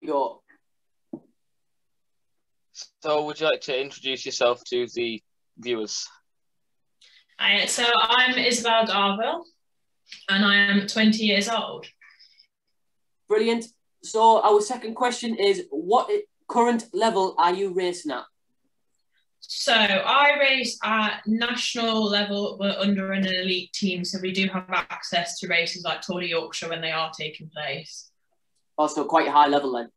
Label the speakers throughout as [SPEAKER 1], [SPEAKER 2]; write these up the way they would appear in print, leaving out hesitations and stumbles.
[SPEAKER 1] Go.
[SPEAKER 2] So would you like to introduce yourself to the viewers?
[SPEAKER 3] So I'm Isabel Garville and I am 20 years old.
[SPEAKER 1] Brilliant. So our second question is, what current level are you racing at?
[SPEAKER 3] So I race at national level. We're under an elite team, so we do have access to races like Tour de Yorkshire when they are taking place.
[SPEAKER 1] Also quite a high level then.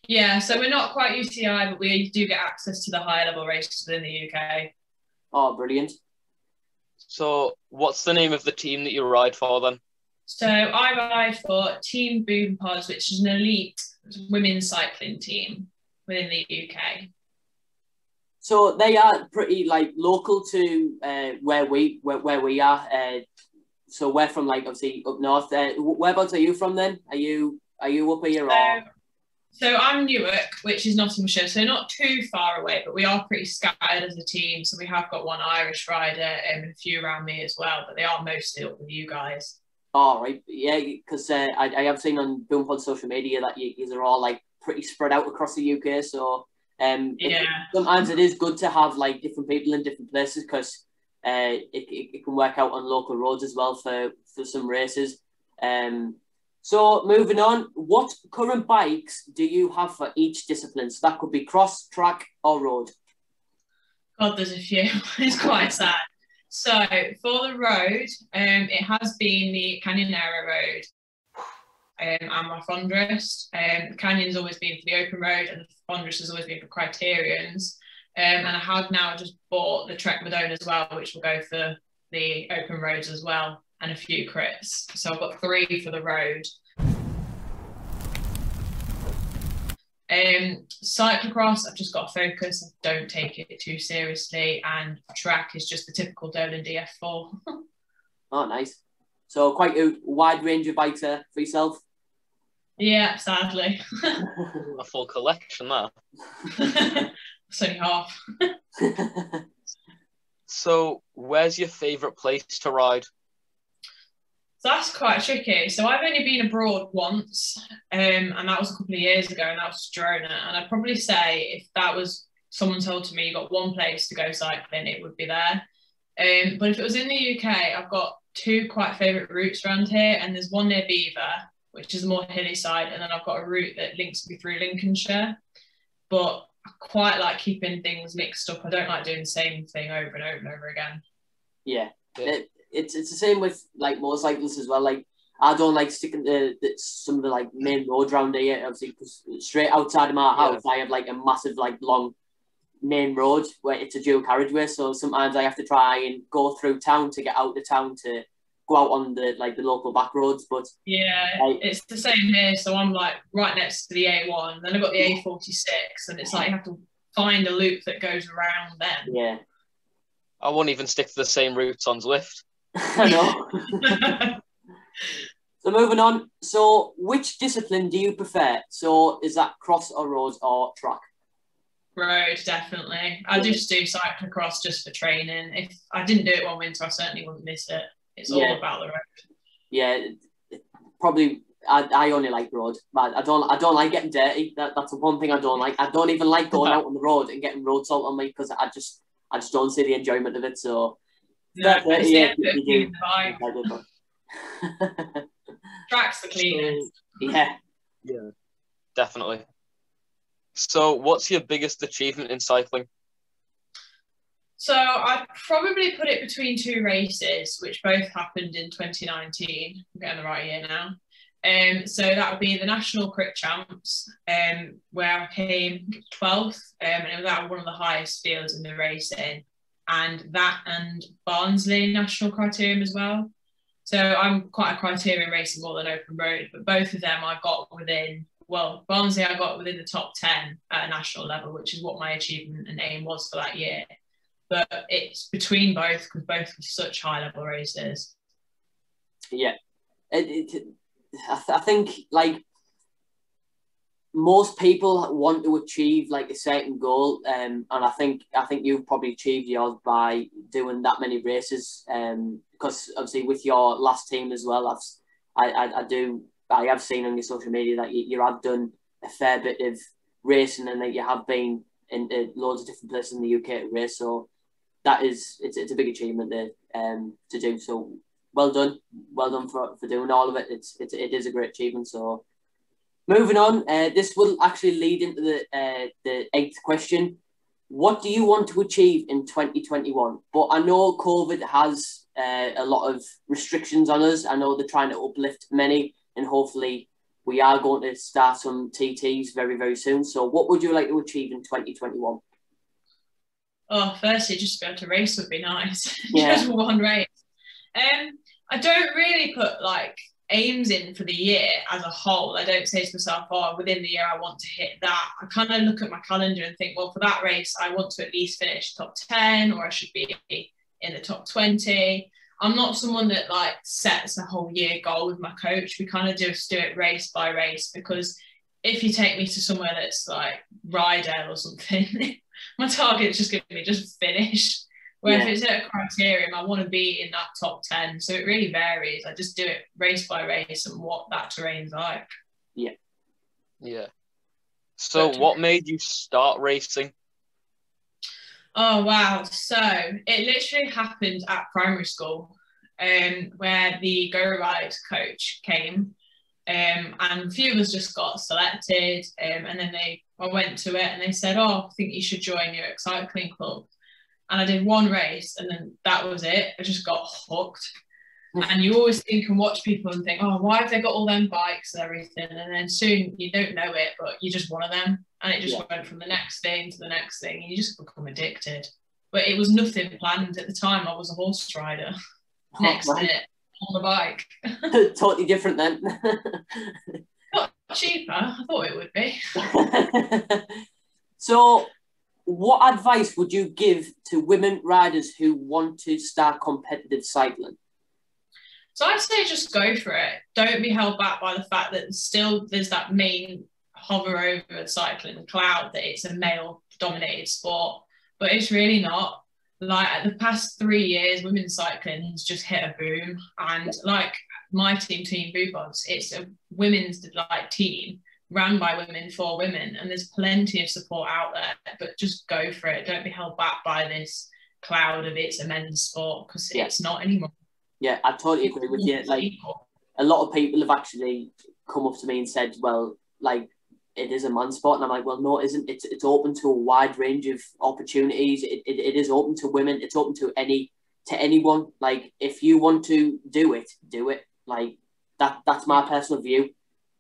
[SPEAKER 3] Yeah, so we're not quite UCI, but we do get access to the higher level races within the UK.
[SPEAKER 1] Oh, brilliant.
[SPEAKER 2] So what's the name of the team that you ride for then?
[SPEAKER 3] So I ride for Team Boompods, which is an elite women's cycling team within the UK.
[SPEAKER 1] So they are pretty like local to where we are. So we're from like obviously up north. Whereabouts are you from then? Are you up here or?
[SPEAKER 3] So I'm Newark, which is Nottinghamshire, so not too far away, but we are pretty scattered as a team. So we have got one Irish rider and a few around me as well, but they are mostly up with you guys.
[SPEAKER 1] Oh, right. Yeah, because I have seen on Boompods social media that you are all like pretty spread out across the UK. So sometimes it is good to have like different people in different places because it can work out on local roads as well for some races. So moving on, what current bikes do you have for each discipline? So that could be cross, track or road.
[SPEAKER 3] God, there's a few. It's quite sad. So for the road, it has been the Canyonera road and my Fondrest. Canyon's always been for the open road and the Fondrest has always been for criterions. And I have now just bought the Trek Madone as well, which will go for the open roads as well, and a few crits. So I've got 3 for the road. Cyclocross, I've just got to focus. I don't take it too seriously, and track is just the typical Dolan DF4.
[SPEAKER 1] Oh, nice. So quite a wide range of bikes for yourself.
[SPEAKER 3] Yeah, sadly.
[SPEAKER 2] A full collection there.
[SPEAKER 3] It's only half.
[SPEAKER 2] So where's your favourite place to ride?
[SPEAKER 3] So that's quite tricky. So I've only been abroad once, and that was a couple of years ago, and that was Girona. And I'd probably say if that was someone told to me you got one place to go cycling, it would be there. But if it was in the UK, I've got 2 quite favourite routes around here, and there's one near Beaver, which is a more hilly side, and then I've got a route that links me through Lincolnshire. But I quite like keeping things mixed up. I don't like doing the same thing over and over and over again.
[SPEAKER 1] Yeah. It's the same with like motorcyclists as well. Like I don't like sticking to some of the like main roads around here, obviously, because straight outside of my house I have like a massive like long main road where it's a dual carriageway. So sometimes I have to try and go through town to get out of town to go out on the local back roads. But
[SPEAKER 3] yeah, it's the same here. So I'm like right next to the A1, then I've got the A46, and it's like you have to find a loop that goes around them.
[SPEAKER 1] Yeah,
[SPEAKER 2] I won't even stick to the same routes on Zwift.
[SPEAKER 1] I know. So moving on. So which discipline do you prefer? So is that cross or road or track?
[SPEAKER 3] Road, definitely. I just do cyclocross just for training. If I didn't do it one winter, I certainly wouldn't miss it. It's all about the road. Yeah,
[SPEAKER 1] probably. I only like road, but I don't like getting dirty. That's the one thing I don't like. I don't even like going out on the road and getting road salt on me because I just don't see the enjoyment of it. So.
[SPEAKER 3] No, Track's the cleanest.
[SPEAKER 1] Yeah,
[SPEAKER 2] definitely. So what's your biggest achievement in cycling?
[SPEAKER 3] So I'd probably put it between 2 races, which both happened in 2019. I'm getting the right year now. So that would be the National Crit Champs, where I came 12th, and it was at one of the highest fields in the racing. And that and Barnsley National Criterium as well. So I'm quite a criterium racer more than open road, but both of them I got within, well, Barnsley I got within the top 10 at a national level, which is what my achievement and aim was for that year. But it's between both because both were such high level races.
[SPEAKER 1] Yeah. I think like most people want to achieve like a certain goal, and I think you've probably achieved yours by doing that many races. Because obviously with your last team as well, I have seen on your social media that you have done a fair bit of racing, and that you have been in loads of different places in the UK to race. So it's a big achievement there to do. So well done for doing all of it. It is a great achievement. So moving on, this will actually lead into the 8th question. What do you want to achieve in 2021? But I know COVID has a lot of restrictions on us. I know they're trying to uplift many, and hopefully we are going to start some TTs very, very soon. So what would you like to achieve in 2021?
[SPEAKER 3] Oh, firstly, just to be able to race would be nice.
[SPEAKER 1] Yeah.
[SPEAKER 3] Just one race. I don't really put like aims in for the year as a whole. I don't say to myself, oh, within the year I want to hit that. I kind of look at my calendar and think, well, for that race I want to at least finish top 10, or I should be in the top 20. I'm not someone that like sets a whole year goal with my coach. We kind of just do it race by race, because if you take me to somewhere that's like Rydell or something, my target is just going to be just finish. Where if it's at a criterium, I want to be in that top 10. So it really varies. I just do it race by race and what that terrain's like.
[SPEAKER 1] Yeah.
[SPEAKER 2] Yeah. So what made you start racing?
[SPEAKER 3] Oh, wow. So it literally happened at primary school, where the Go Ride coach came, and a few of us just got selected, and then I went to it and they said, oh, I think you should join your cycling club. And I did one race, and then that was it. I just got hooked. And you always think and watch people and think, oh, why have they got all them bikes and everything? And then soon you don't know it, but you're just one of them. And it just went from the next thing to the next thing, and you just become addicted. But it was nothing planned at the time. I was a horse rider. Next minute, on the bike.
[SPEAKER 1] Totally different then.
[SPEAKER 3] Not cheaper. I thought it would be.
[SPEAKER 1] So what advice would you give to women riders who want to start competitive cycling?
[SPEAKER 3] So I'd say just go for it. Don't be held back by the fact that there's that main hover over cycling cloud that it's a male-dominated sport, but it's really not. Like the past 3 years, women's cycling has just hit a boom, and like my team BOOBPODS, it's a women's like team ran by women for women, and there's plenty of support out there. But just go for it. Don't be held back by this cloud of it's a men's sport, because it's not anymore. Yeah,
[SPEAKER 1] I totally agree with you. Like a lot of people have actually come up to me and said, well, like it is a man's sport, and I'm like, well, no, it isn't. It's open to a wide range of opportunities. It is open to women. It's open to anyone. Like if you want to do it, do it. Like that's my personal view.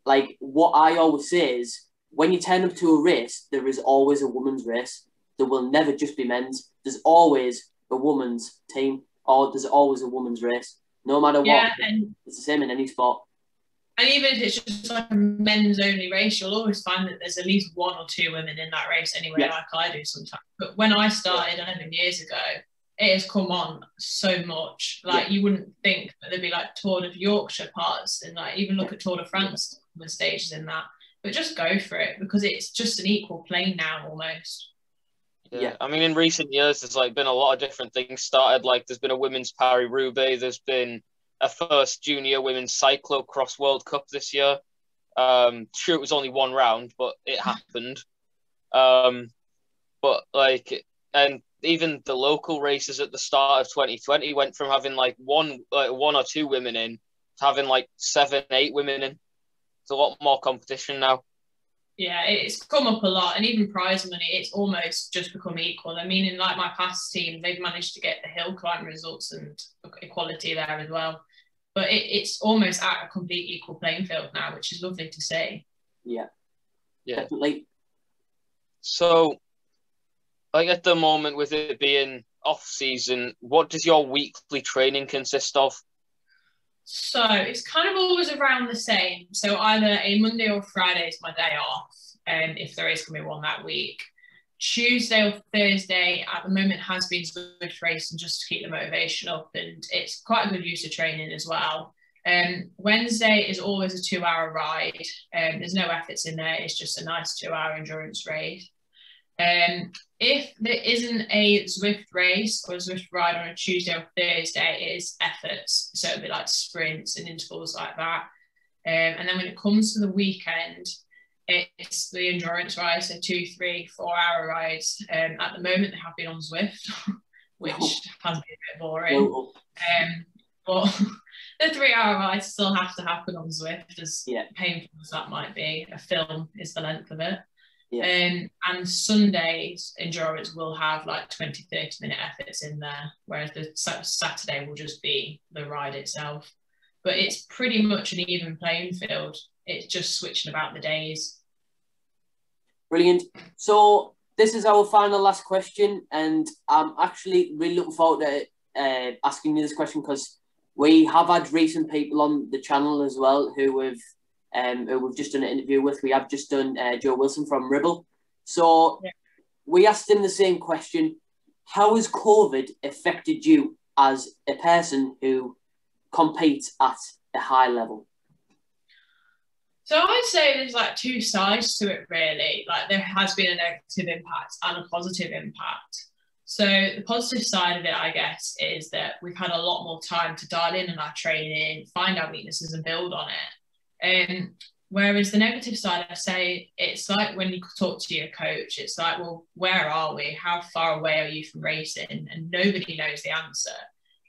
[SPEAKER 1] Like what I always say is, when you turn up to a race, there is always a women's race. There will never just be men's. There's always a women's team, or there's always a women's race. No matter what, it's the same in any sport.
[SPEAKER 3] And even if it's just like a men's only race, you'll always find that there's at least 1 or 2 women in that race anyway, like I do sometimes. But when I started 11 years ago, it has come on so much. Like you wouldn't think that there'd be like Tour of Yorkshire parts, and like even look at Tour de France with stages in that. But just go for it, because it's just an equal plane now almost.
[SPEAKER 2] Yeah, I mean, in recent years, there's like been a lot of different things started. Like there's been a women's Paris-Roubaix. There's been a first junior women's cyclocross World Cup this year. Sure, it was only 1 round, but it happened. But like, and even the local races at the start of 2020 went from having like one or 2 women in to having like 7, 8 women in. It's a lot more competition now.
[SPEAKER 3] Yeah, it's come up a lot, and even prize money, it's almost just become equal. I mean, in like my past team, they've managed to get the hill climb results and equality there as well. But it's almost at a complete equal playing field now, which is lovely to see.
[SPEAKER 1] Yeah, definitely.
[SPEAKER 2] So, like at the moment, with it being off season, what does your weekly training consist of?
[SPEAKER 3] So it's kind of always around the same. So either a Monday or Friday is my day off, if there is going to be one that week. Tuesday or Thursday at the moment has been Swift racing, just to keep the motivation up, and it's quite a good use of training as well. Wednesday is always a 2-hour ride. There's no efforts in there. It's just a nice 2-hour endurance race. If there isn't a Zwift race or a Zwift ride on a Tuesday or Thursday, it is efforts. So it'll be like sprints and intervals like that. And then when it comes to the weekend, it's the endurance rides, so 2, 3, 4 hour rides. At the moment, they have been on Zwift, which has been a bit boring. But the 3-hour rides still have to happen on Zwift, as painful as that might be. A film is the length of it. And Sunday's endurance will have like 20-30 minute efforts in there, whereas the Saturday will just be the ride itself. But it's pretty much an even playing field. It's just switching about the days.
[SPEAKER 1] Brilliant. So this is our final last question, and I'm actually really looking forward to asking you this question, because we have had recent people on the channel as well who we've just done an interview with. We have just done Joe Wilson from Ribble. So we asked him the same question. How has COVID affected you as a person who competes at a high level?
[SPEAKER 3] So I'd say there's like two sides to it, really. Like, there has been a negative impact and a positive impact. So the positive side of it, I guess, is that we've had a lot more time to dial in on our training, find our weaknesses and build on it. Whereas the negative side, I say, it's like when you talk to your coach, it's like, well, where are we? How far away are you from racing? And nobody knows the answer.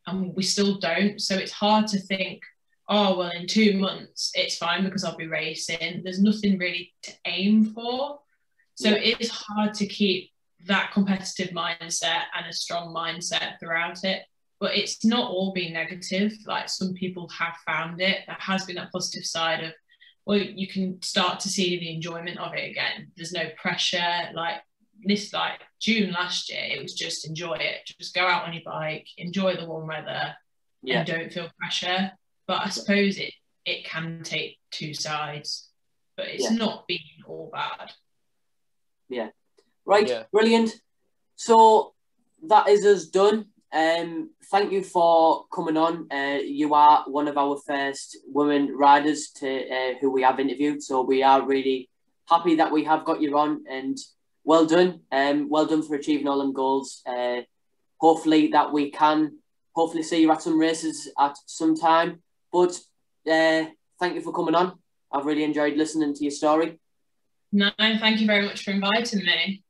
[SPEAKER 3] And we still don't. So it's hard to think, oh, well, in 2 months, it's fine because I'll be racing. There's nothing really to aim for. So it is hard to keep that competitive mindset and a strong mindset throughout it. But it's not all been negative. Like, some people have found it. There has been that positive side of, well, you can start to see the enjoyment of it again. There's no pressure. Like June last year, it was just enjoy it. Just go out on your bike, enjoy the warm weather, and don't feel pressure. But I suppose it can take two sides, but it's not been all bad. Yeah.
[SPEAKER 1] Right. Yeah. Brilliant. So that is us done. Thank you for coming on. You are one of our first women riders who we have interviewed. So we are really happy that we have got you on, and well done. Well done for achieving all them goals. Hopefully that we can see you at some races at some time. But thank you for coming on. I've really enjoyed listening to your story.
[SPEAKER 3] No, thank you very much for inviting me.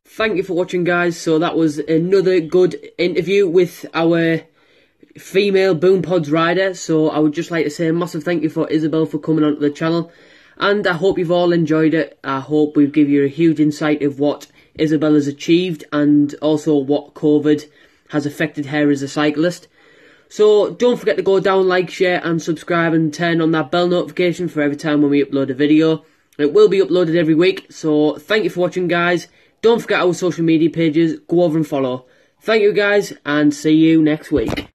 [SPEAKER 4] Thank you for watching, guys. So that was another good interview with our female Boompods rider. So I would just like to say a massive thank you for Isabel for coming onto the channel. And I hope you've all enjoyed it. I hope we've given you a huge insight of what Isabel has achieved, and also what COVID has affected her as a cyclist. So don't forget to go down, like, share and subscribe, and turn on that bell notification for every time when we upload a video. It will be uploaded every week. So thank you for watching, guys. Don't forget our social media pages. Go over and follow. Thank you, guys, and see you next week.